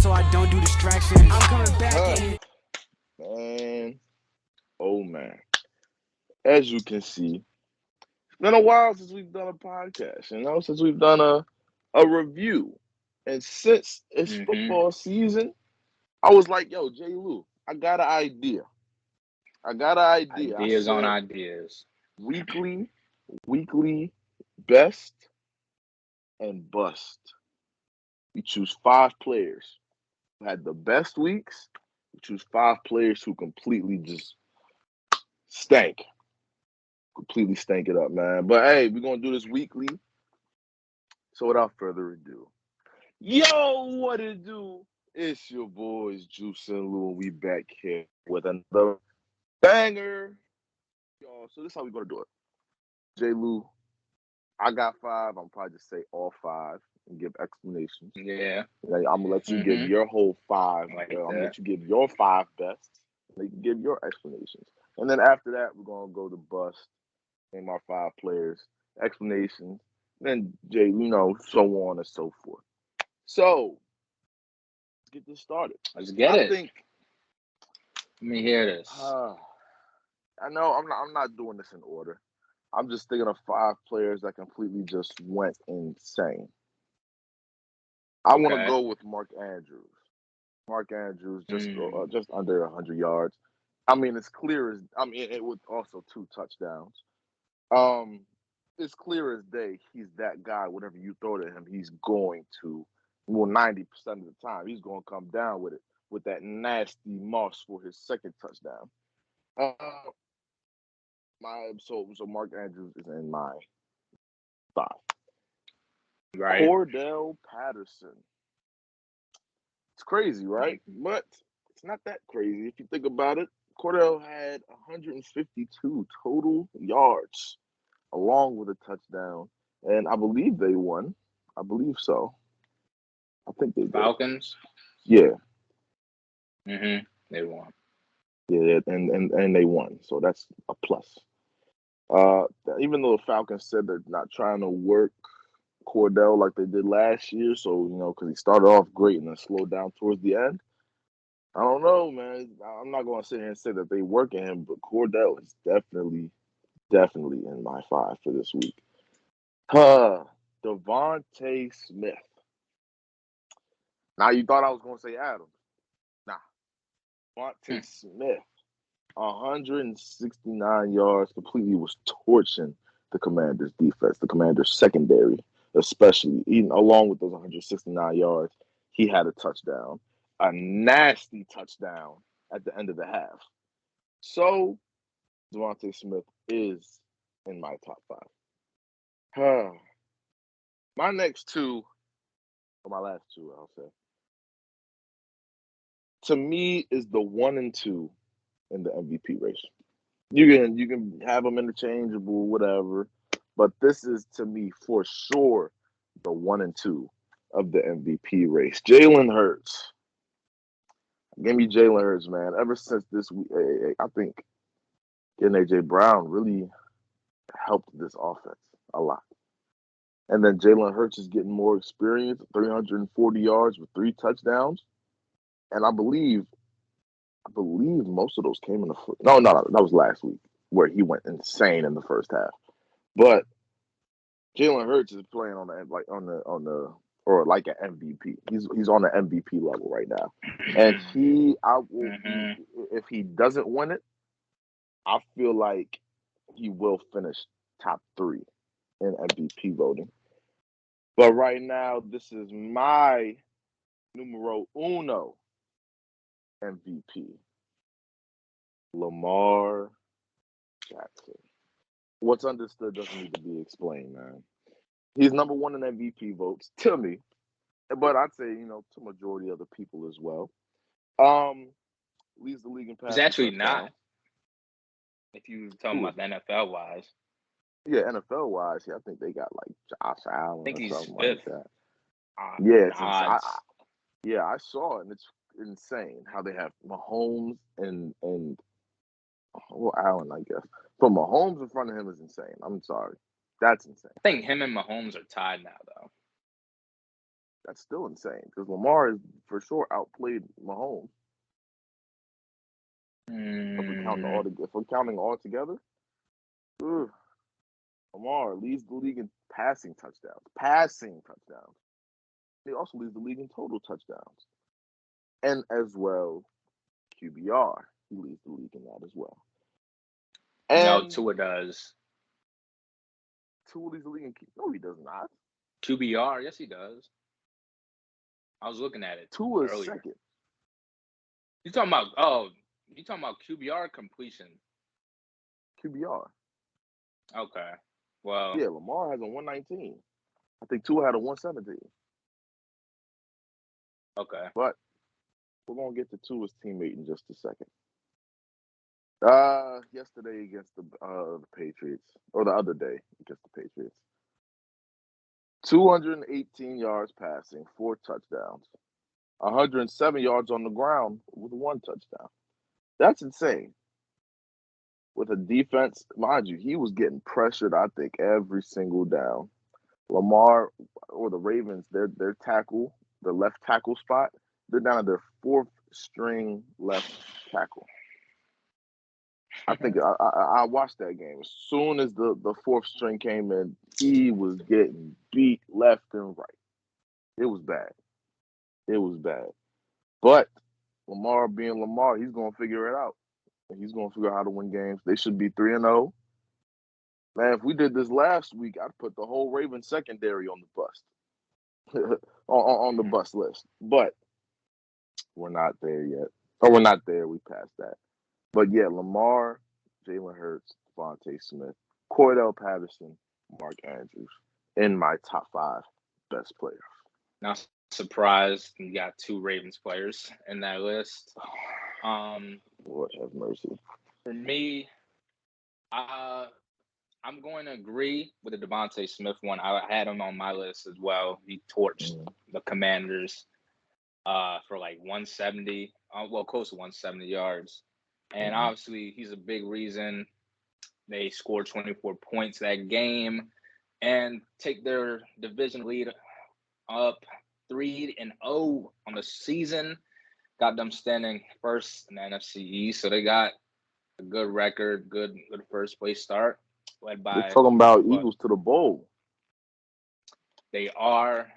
so I don't do distractions. I'm coming back in. Man, oh man. As you can see, it's been a while since we've done a podcast, since we've done a review. And since it's football season, I was like, yo, J. Lou, I got an idea. Ideas on ideas. Weekly best and bust. We choose 5 players who had the best weeks. We choose 5 players who completely just stank. Completely stank it up, man. But hey, we're gonna do this weekly. So without further ado, yo, what it do? It's your boys Juice and Lou, and we back here with another banger. Y'all, so this is how we're gonna do it. J. Lou, I got 5. I'm probably just say all 5 and give explanations. Yeah. I'm gonna let you give your whole 5. Like I'm gonna let you give your 5 best. And you can give your explanations. And then after that, we're gonna go to bust. Name our 5 players, explanations, then Jay, so on and so forth. So let's get this started. Let's get it. Let me hear this. I know I'm not doing this in order. I'm just thinking of 5 players that completely just went insane. I want to go with Mark Andrews. Mark Andrews just under 100 yards. I mean, it's clear as it with also 2 touchdowns. It's clear as day he's that guy. Whatever you throw to him, he's going to. 90% of the time, he's going to come down with it with that nasty moss for his second touchdown. So Mark Andrews is in my 5. Right. Cordell Patterson. It's crazy, right? But it's not that crazy if you think about it. Cordell had 152 total yards, along with a touchdown, and I believe they won. I believe so. I think they did. Falcons? Yeah. They won. Yeah, and they won, so that's a plus. Even though the Falcons said they're not trying to work Cordell like they did last year, so because he started off great and then slowed down towards the end. I don't know, man. I'm not going to sit here and say that they working him, but Cordell is definitely in my 5 for this week. Devonte Smith. Now you thought I was going to say Adams. Nah. Devonte Smith, 169 yards, completely was torching the Commanders' defense, the Commanders' secondary, especially. Even along with those 169 yards, he had a touchdown, a nasty touchdown at the end of the half. So Devonte Smith is in my top 5. My next 2, or my last 2, I'll say, to me is the 1 and 2 in the MVP race. You can have them interchangeable, whatever, but this is to me for sure the 1 and 2 of the MVP race. Jalen Hurts. Give me Jalen Hurts, man. Ever since this week, I think getting AJ Brown really helped this offense a lot. And then Jalen Hurts is getting more experience, 340 yards with 3 touchdowns. And I believe most of those came in the first. No, that was last week where he went insane in the first half. But Jalen Hurts is playing on the or like an MVP. He's on the MVP level right now. And if he doesn't win it, I feel like he will finish top 3 in MVP voting. But right now, this is my numero uno MVP. Lamar Jackson. What's understood doesn't need to be explained, man. He's number 1 in MVP votes to me, but I'd say to majority of the people as well. Leads the league in passing. He's actually not. If you're talking about the NFL wise. Yeah, NFL wise, I think they got like Josh Allen. I think he's something 5th. like that. I saw it, and it's insane how they have Mahomes and Allen, I guess. But Mahomes in front of him is insane. I'm sorry. That's insane. I think him and Mahomes are tied now, though. That's still insane because Lamar is for sure outplayed Mahomes. If we're counting all together, Lamar leads the league in passing touchdowns. He also leads the league in total touchdowns. And as well, QBR. He leads the league in that as well. And no, Tua does. Tua leads the league in no, he does not. QBR, yes, he does. I was looking at it. Tua is earlier. second. You talking about QBR completion? QBR. Okay. Well, Yeah, Lamar has a 119. I think Tua had a 117. Okay. But we're gonna get to Tua's teammate in just a second. Yesterday against the Patriots, or the other day against the Patriots, 218 yards passing, 4 touchdowns, 107 yards on the ground with 1 touchdown. That's insane. With a defense, mind you, he was getting pressured, I think, every single down. Lamar or the Ravens, their tackle, the left tackle spot, they're down to their 4th string left tackle. I think I watched that game. As soon as the 4th string came in, he was getting beat left and right. It was bad. But Lamar being Lamar, he's going to figure it out. And he's going to figure out how to win games. They should be 3-0. Man, if we did this last week, I'd put the whole Ravens secondary on the bust. on the bust list. But we're not there yet. Or we're not there. We passed that. But yeah, Lamar, Jalen Hurts, Devonte Smith, Cordell Patterson, Mark Andrews in my top 5 best players. Not surprised you got 2 Ravens players in that list. Lord have mercy. For me, I'm going to agree with the Devonte Smith one. I had him on my list as well. He torched the Commanders for like 170, close to 170 yards. And obviously, he's a big reason they scored 24 points that game and take their division lead up 3-0 on the season. Got them standing first in the NFC East. So they got a good record, good first place start. Led by They're talking about Eagles to the bowl. They are.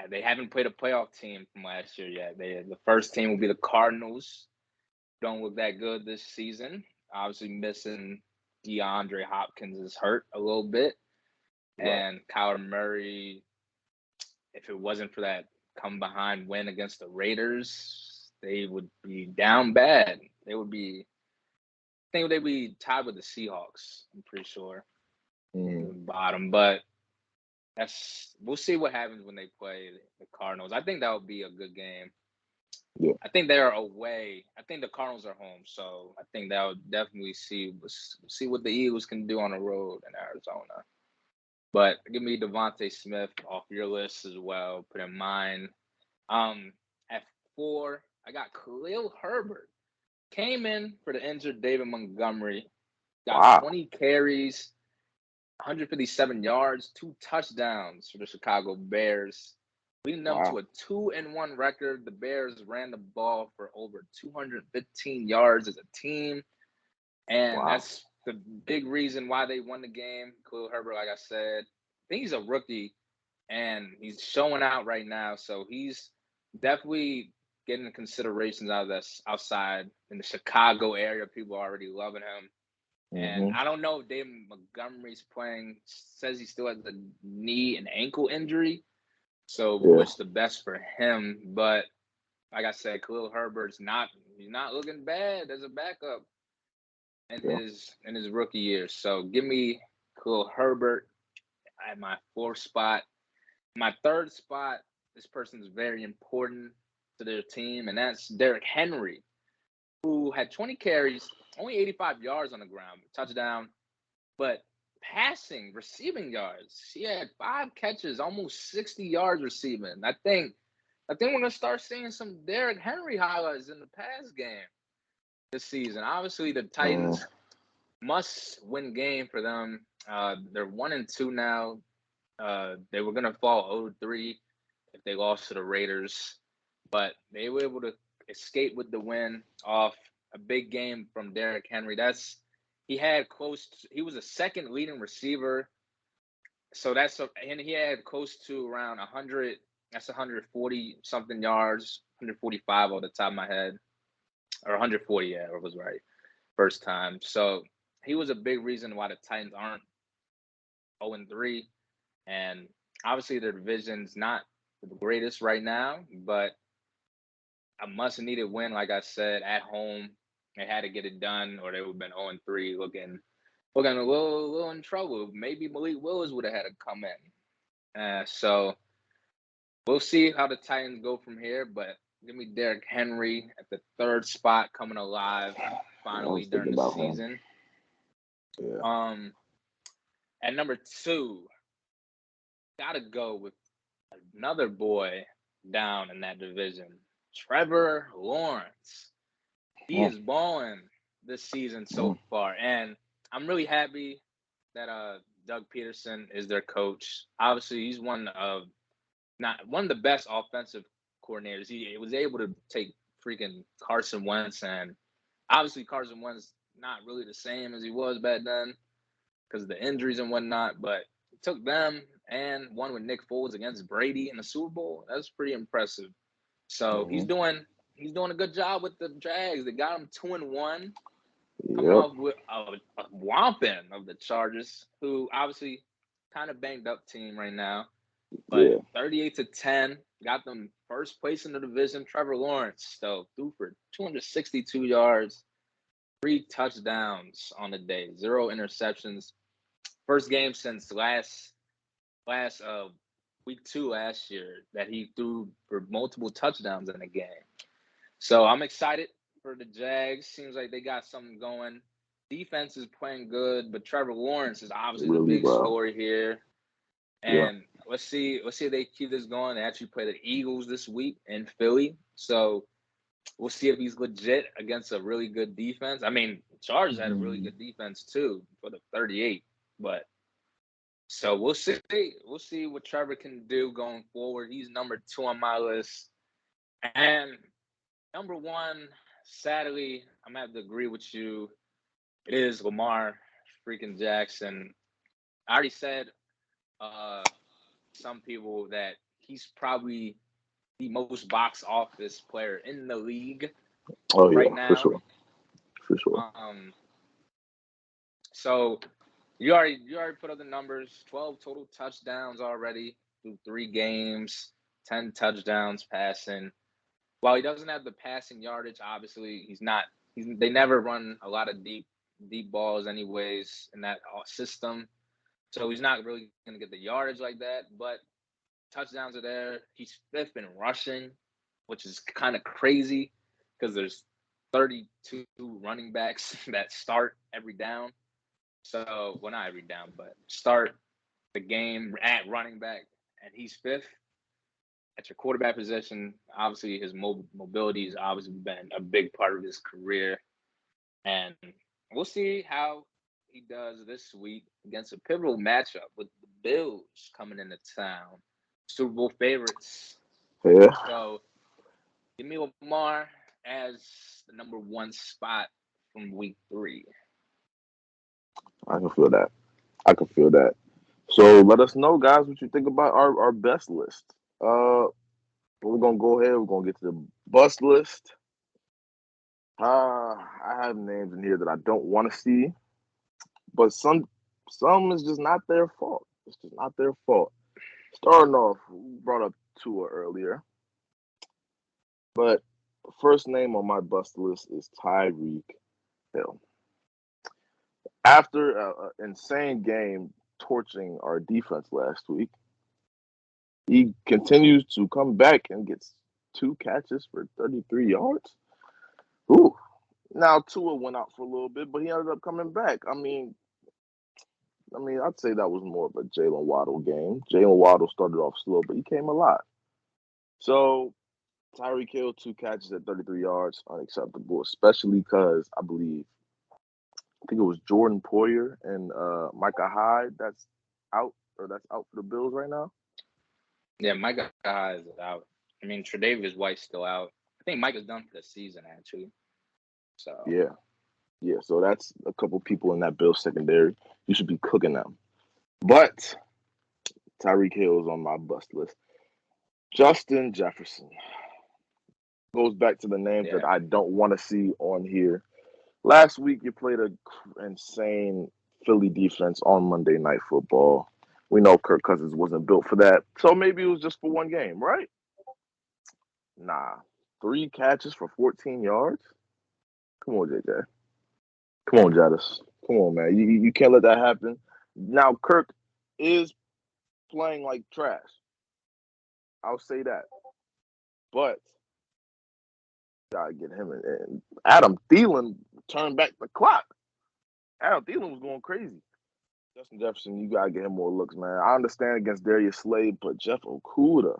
They haven't played a playoff team from last year yet. The first team will be the Cardinals. Don't look that good this season. Obviously missing DeAndre Hopkins is hurt a little bit. Right. And Kyler Murray, if it wasn't for that come behind win against the Raiders, they would be down bad. I think they'd be tied with the Seahawks, I'm pretty sure. Bottom, but we'll see what happens when they play the Cardinals. I think that would be a good game. Yeah. I think they're away. I think the Cardinals are home, so I think that would definitely see what the Eagles can do on the road in Arizona. But give me Devonte Smith off your list as well. Put in mine. At 4, I got Khalil Herbert. Came in for the injured David Montgomery. Got 20 carries, 157 yards, 2 touchdowns for the Chicago Bears. Leading them to a 2-1 record. The Bears ran the ball for over 215 yards as a team. And that's the big reason why they won the game. Khalil Herbert, like I said, I think he's a rookie, and he's showing out right now. So he's definitely getting considerations outside in the Chicago area. People are already loving him. And I don't know if David Montgomery's playing. Says he still has a knee and ankle injury. So we wish the best for him. But like I said, Khalil Herbert's he's not looking bad as a backup in his rookie year. So give me Khalil Herbert at my 4th spot. My 3rd spot, this person's very important to their team, and that's Derrick Henry, who had 20 carries, only 85 yards on the ground, touchdown, but receiving yards, he had 5 catches, almost 60 yards receiving. I think we're gonna start seeing some Derrick Henry highlights in the pass game this season. Obviously, the Titans must win game for them. They're 1-2 now. They were gonna fall 0-3 if they lost to the Raiders, but they were able to escape with the win off a big game from Derrick Henry. He was a second leading receiver, so and he had close to around 100. That's 140 something yards, 145 off the top of my head, or 140. Yeah, it was right first time. So he was a big reason why the Titans aren't 0-3, and obviously their division's not the greatest right now, but a must needed win, like I said, at home. They had to get it done, or they would have been 0-3, looking a little in trouble. Maybe Malik Willis would have had to come in. So we'll see how the Titans go from here. But give me Derrick Henry at the third spot, coming alive finally during the season. Yeah. At number 2, gotta go with another boy down in that division, Trevor Lawrence. He is balling this season so far, and I'm really happy that Doug Peterson is their coach. Obviously, he's one of the best offensive coordinators. He was able to take freaking Carson Wentz, and obviously Carson Wentz not really the same as he was back then because of the injuries and whatnot, but he took them and won with Nick Foles against Brady in the Super Bowl. That's pretty impressive. So he's doing a good job with the Jags. They got him 2-1, coming off with a whomping of the Chargers, who obviously kind of banged up team right now. But 38-10 got them first place in the division. Trevor Lawrence, though, threw for 262 yards, 3 touchdowns on the day, 0 interceptions. First game since last week 2 last year that he threw for multiple touchdowns in a game. So I'm excited for the Jags. Seems like they got something going. Defense is playing good, but Trevor Lawrence is obviously the big story here. And let's see if they keep this going. They actually play the Eagles this week in Philly. So we'll see if he's legit against a really good defense. I mean, Chargers had a really good defense too for the 38, but so we'll see. We'll see what Trevor can do going forward. He's number 2 on my list. And number 1, sadly, I'm gonna have to agree with you. It is Lamar freaking Jackson. I already said some people that he's probably the most box office player in the league right now. For sure. So you already put up the numbers. 12 total touchdowns already through 3 games, 10 touchdowns passing. While he doesn't have the passing yardage, obviously they never run a lot of deep balls anyways in that system. So he's not really going to get the yardage like that, but touchdowns are there. He's 5th in rushing, which is kind of crazy because there's 32 running backs that start every down. So, well, not every down, but start the game at running back, and he's 5th. At your quarterback position, obviously his mobility has obviously been a big part of his career. And we'll see how he does this week against a pivotal matchup with the Bills coming into town. Super Bowl favorites. Yeah. So give me Lamar as the number 1 spot from week 3. I can feel that. So let us know, guys, what you think about our best list. We're gonna go ahead. We're gonna get to the bust list. I have names in here that I don't want to see, but some is just not their fault. It's just not their fault. Starting off, we brought up Tua earlier, but the first name on my bust list is Tyreek Hill. After an insane game torching our defense last week, he continues to come back and gets 2 catches for 33 yards. Ooh. Now Tua went out for a little bit, but he ended up coming back. I mean, I'd say that was more of a Jalen Waddle game. Jalen Waddle started off slow, but he came alive. So Tyreek Hill, 2 catches at 33 yards, unacceptable, especially because I think it was Jordan Poyer and Micah Hyde that's out or that's out for the Bills right now. Yeah, Micah Hyde is out. I mean, Tre'Davious White's still out. I think Micah's done for the season, actually. So Yeah. So that's a couple people in that Bills secondary. You should be cooking them. But Tyreek Hill is on my bust list. Justin Jefferson goes back to the names that I don't want to see on here. Last week, you played an insane Philly defense on Monday Night Football. We know Kirk Cousins wasn't built for that. So maybe it was just for one game, right? Nah. 3 catches for 14 yards? Come on, JJ. Come on, Jadis. Come on, man. You can't let that happen. Now, Kirk is playing like trash. I'll say that. But gotta get him in. And Adam Thielen turned back the clock. Adam Thielen was going crazy. Justin Jefferson, you gotta get him more looks, man. I understand against Darius Slade, but Jeff Okuda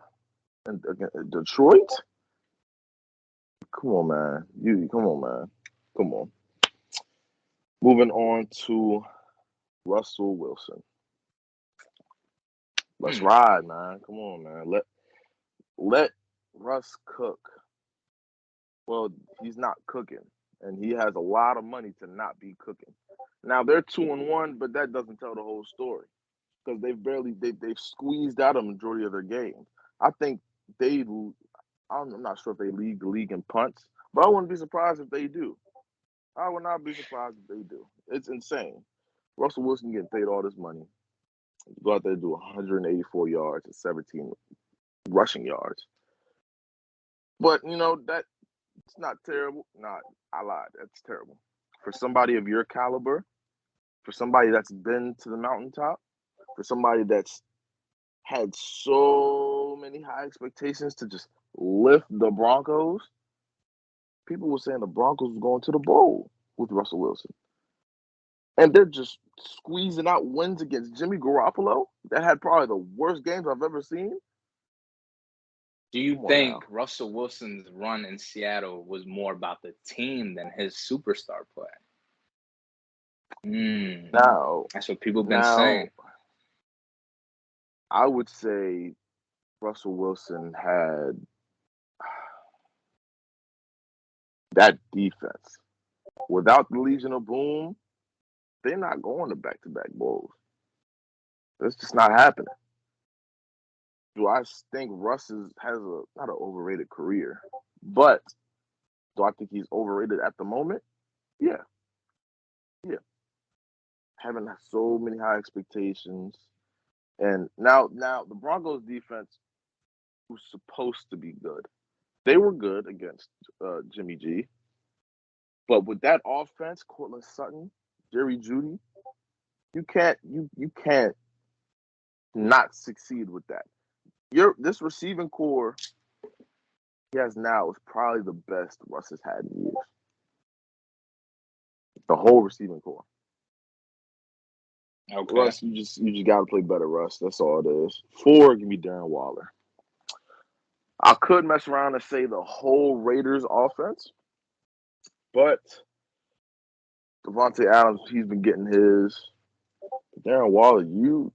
and Detroit. Come on, man. Come on, man. Come on. Moving on to Russell Wilson. Let's ride, man. Come on, man. Let Russ cook. Well, he's not cooking, and he has a lot of money to not be cooking. Now they're 2-1, but that doesn't tell the whole story because they've squeezed out a majority of their games. I think I'm not sure if they lead the league in punts, but I wouldn't be surprised if they do. I would not be surprised if they do. It's insane. Russell Wilson getting paid all this money. Go out there and do 184 yards and 17 rushing yards. But, that it's not terrible. Nah, I lied. That's terrible. For somebody of your caliber, for somebody that's been to the mountaintop, for somebody that's had so many high expectations to just lift the Broncos, people were saying the Broncos were going to the bowl with Russell Wilson. And they're just squeezing out wins against Jimmy Garoppolo that had probably the worst games I've ever seen. Do you think Russell Wilson's run in Seattle was more about the team than his superstar play? Now, that's what people have been saying. I would say Russell Wilson had that defense. Without the Legion of Boom, they're not going to back-to-back bowls. It's just not happening. Do I think Russ has not an overrated career, but do I think he's overrated at the moment? Yeah. Having so many high expectations. And now the Broncos defense was supposed to be good. They were good against Jimmy G. But with that offense, Cortland Sutton, Jerry Jeudy, you can't not succeed with that. This receiving core he has now is probably the best Russ has had in years. The whole receiving core. Okay. Russ, you just gotta play better, Russ. That's all it is. 4 give me Darren Waller. I could mess around and say the whole Raiders offense, but Devonte Adams, he's been getting his. Darren Waller, you're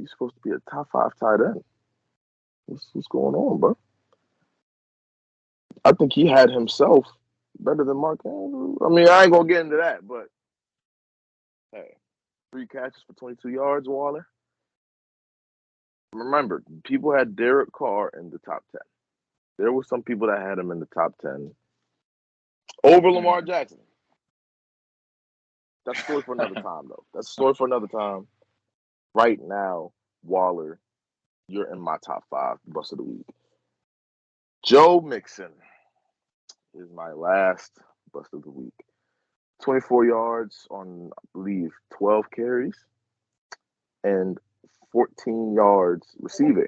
supposed to be a top 5 tight end. What's going on, bro? I think he had himself better than Mark Andrews. I mean, I ain't gonna get into that, but hey, 3 catches for 22 yards, Waller. Remember, people had Derek Carr in the top 10. There were some people that had him in the top 10 over Lamar Jackson. That's a story for another time, though. That's a story for another time. Right now, Waller, you're in my top 5 bust of the week. Joe Mixon is my last bust of the week. 24 yards on, I believe, 12 carries and 14 yards receiving.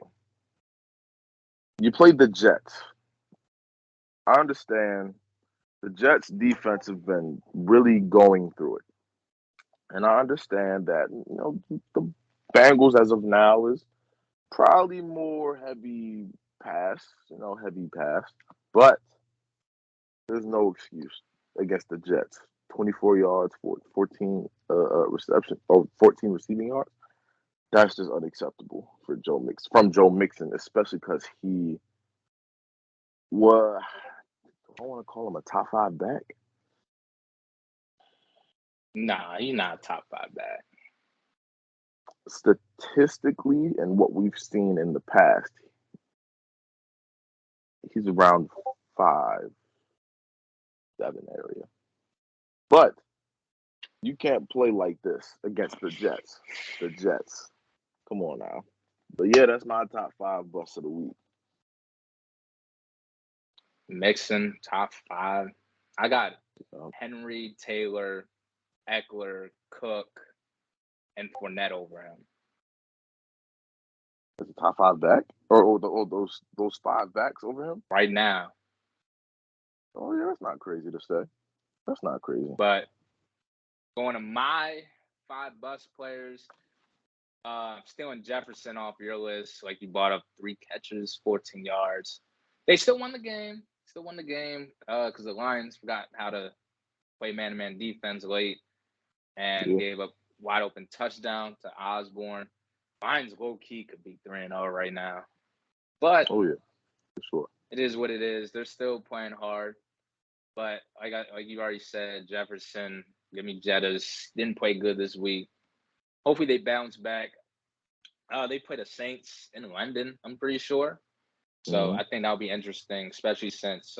You played the Jets. I understand the Jets' defense have been really going through it. And I understand that, the Bengals as of now is probably more heavy pass. But there's no excuse against the Jets. 24 yards, 14 reception, or 14 receiving yards. That's just unacceptable for Joe Mixon, especially because he was. I don't want to call him a top 5 back. Nah, he's not a top 5 back. Statistically, and what we've seen in the past, he's around 5, 7 area. But you can't play like this against the Jets. The Jets. Come on now. But yeah, that's my top 5 busts of the week. Mixon, top 5. I got Henry, Taylor, Eckler, Cook, and Fournette over him. Is a top 5 back? Or those 5 backs over him? Right now. Oh, yeah, that's not crazy to say. That's not crazy. But going to my 5 bust players, stealing Jefferson off your list. Like, you brought up 3 catches, 14 yards. They still won the game. Because the Lions forgot how to play man-to-man defense late and gave up wide-open touchdown to Osborne. Lions low-key could be 3-0 right now. But oh, yeah, for sure. It is what it is. They're still playing hard. But like you already said, Jefferson, give me Jettas. Didn't play good this week. Hopefully they bounce back. They play the Saints in London, I'm pretty sure. So I think that'll be interesting, especially since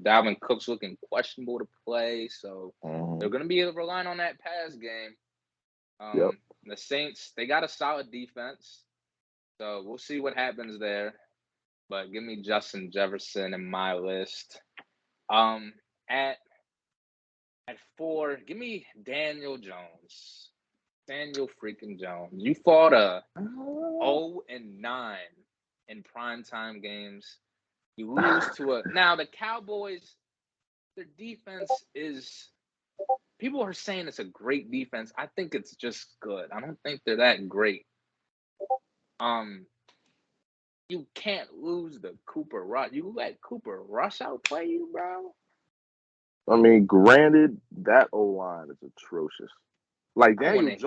Dalvin Cook's looking questionable to play. So they're going to be relying on that pass game. The Saints, they got a solid defense. So we'll see what happens there. But give me Justin Jefferson in my list. At 4, give me Daniel Jones. Daniel freaking Jones. You fought a 0-9 in primetime games. You lose to now the Cowboys, their defense is, people are saying it's a great defense. I think it's just good. I don't think they're that great. You can't lose the Cooper Rush. You let Cooper Rush outplay you, bro. I mean, granted, that O-line is atrocious. Like, Daniel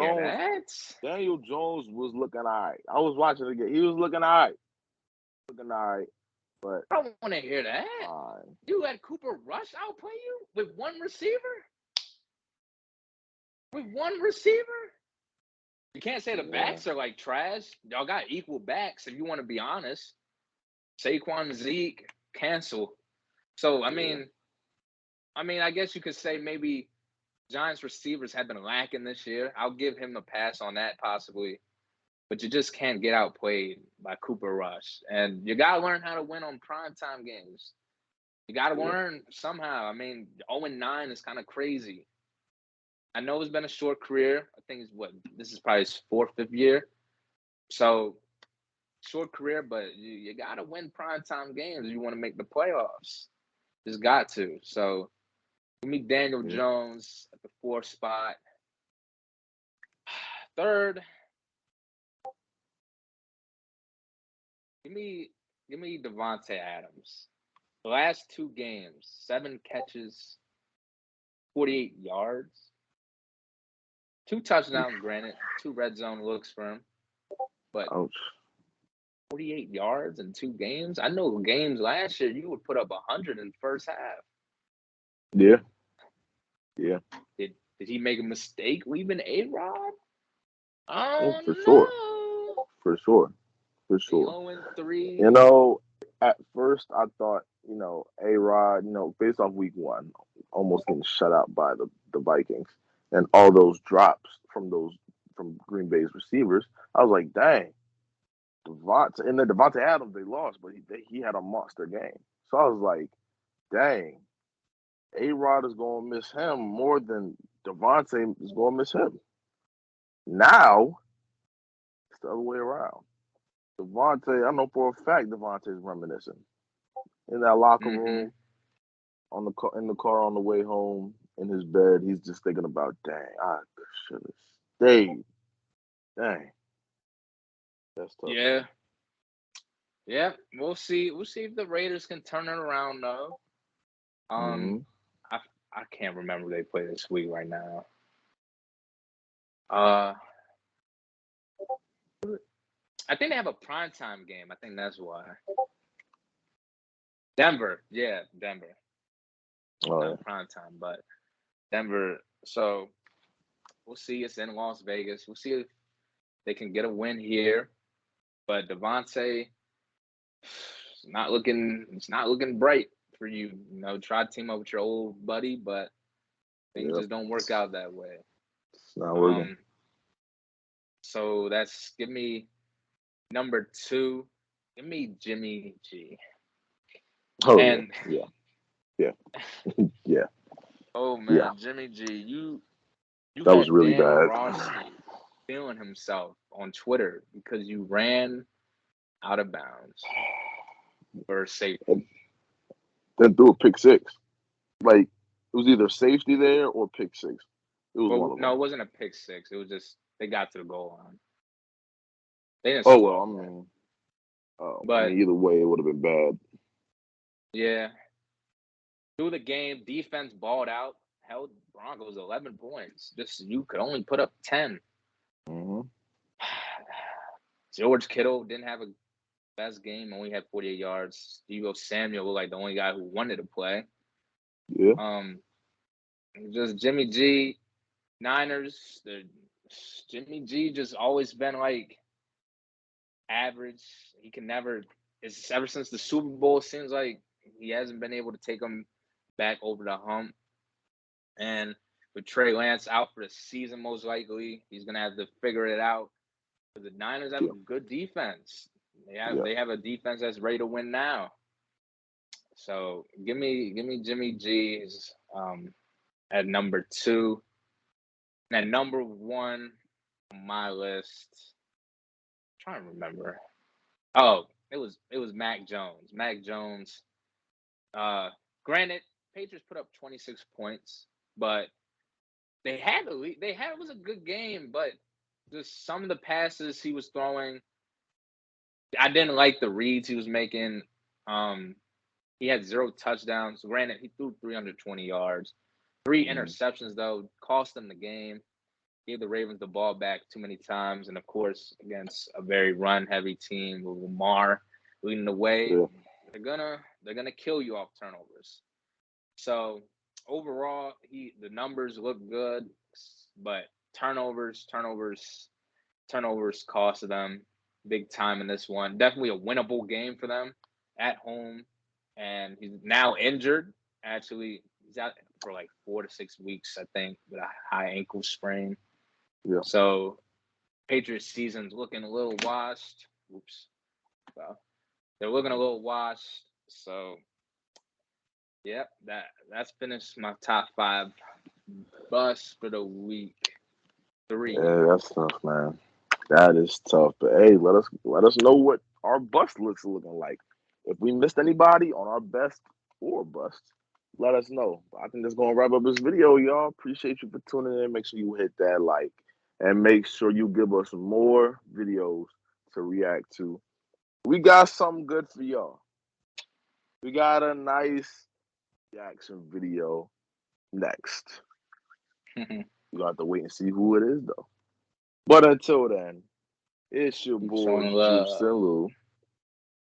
Jones was looking all right. I was watching it again. He was looking all right. But I don't want to hear that. You let Cooper Rush outplay you with one receiver? You can't say the backs are like trash. Y'all got equal backs if you want to be honest. Saquon, Zeke, cancel. So, I mean, I guess you could say maybe Giants receivers have been lacking this year. I'll give him a pass on that possibly. But you just can't get outplayed by Cooper Rush. And you got to learn how to win on primetime games. You got to learn somehow. I mean, 0-9 is kind of crazy. I know it's been a short career. I think this is probably his 4th, 5th year. So, short career, but you got to win primetime games if you want to make the playoffs. Just got to. So, give me Daniel Jones at the 4th spot. 3rd, give me Devonte Adams. The last 2 games, 7 catches, 48 yards. 2 touchdowns, granted. 2 red zone looks for him. But 48 yards in 2 games? I know games last year, you would put up 100 in the first half. Yeah. Did he make a mistake leaving A-Rod? For sure. 0-3. You know, at first I thought, A-Rod, based off week 1, almost getting shut out by the Vikings and all those drops from Green Bay's receivers. I was like, dang. Devonte Adams, they lost, but he had a monster game. So I was like, dang, A-Rod is going to miss him more than Devonte is going to miss him. Now, it's the other way around. Devonte, I know for a fact Devonte is reminiscing in that locker room, in the car on the way home, in his bed. He's just thinking about, dang, I should have stayed. Dang, that's tough. Yeah. We'll see if the Raiders can turn it around though. I can't remember who they play this week right now. I think they have a primetime game. I think that's why. Denver. Yeah, Denver. Oh, Not primetime, but Denver. So we'll see. It's in Las Vegas. We'll see if they can get a win here. But Devonte, it's not looking bright for you. You know, try to team up with your old buddy, but things just don't work out that way. It's not working. So give me number 2. Give me Jimmy G. Oh, and yeah. Yeah. Oh man, Yeah. Jimmy G, you That had was really Dan bad. Orlovsky feeling himself on Twitter because you ran out of bounds for safety. Then threw a pick six. Like, it was either safety there or pick six. It was one of them. No, it wasn't a pick six. It was just they got to the goal line. They didn't Oh, score. well, But either way, it would have been bad. yeah. Through the game, defense balled out, held Broncos 11 points. You could only put up 10. Mm-hmm. George Kittle didn't have a best game, only had 48 yards. Deebo Samuel looked like the only guy who wanted to play. Yeah. Just Jimmy G, Niners. Jimmy G just always been like average. He can never. It's ever since the Super Bowl. It seems like he hasn't been able to take them back over the hump. And with Trey Lance out for the season, most likely he's gonna have to figure it out. But the Niners have a good defense. They have a defense that's ready to win now. So give me Jimmy G's at number 2. And at number 1 on my list, I'm trying to remember. Oh, it was Mac Jones. Mac Jones. Granted, Patriots put up 26 points, but they had the lead. It was a good game, but just some of the passes he was throwing, I didn't like the reads he was making. He had 0 touchdowns. Granted, he threw 320 yards. 3 interceptions, though, cost them the game. Gave the Ravens the ball back too many times. And, of course, against a very run-heavy team with Lamar leading the way, they're gonna kill you off turnovers. So, overall, the numbers look good, but turnovers cost them big time in this one. Definitely a winnable game for them at home. And he's now injured. Actually, he's out for like 4 to 6 weeks, I think, with a high ankle sprain. Yeah. So Patriots season's looking a little washed. Oops. Well, they're looking a little washed. So yep, that's finished my top 5 busts for the week 3. Yeah, that's tough, man. That is tough. But hey, let us know what our bust looks looking like. If we missed anybody on our best or bust, let us know. I think that's gonna wrap up this video, y'all. Appreciate you for tuning in. Make sure you hit that like and make sure you give us more videos to react to. We got something good for y'all. We got a nice reaction video next. You have to wait and see who it is, though. But until then, it's your boys Juice and Lou.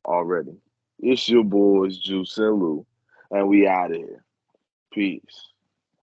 Already. It's your boys Juice and Lou. And we out of here. Peace.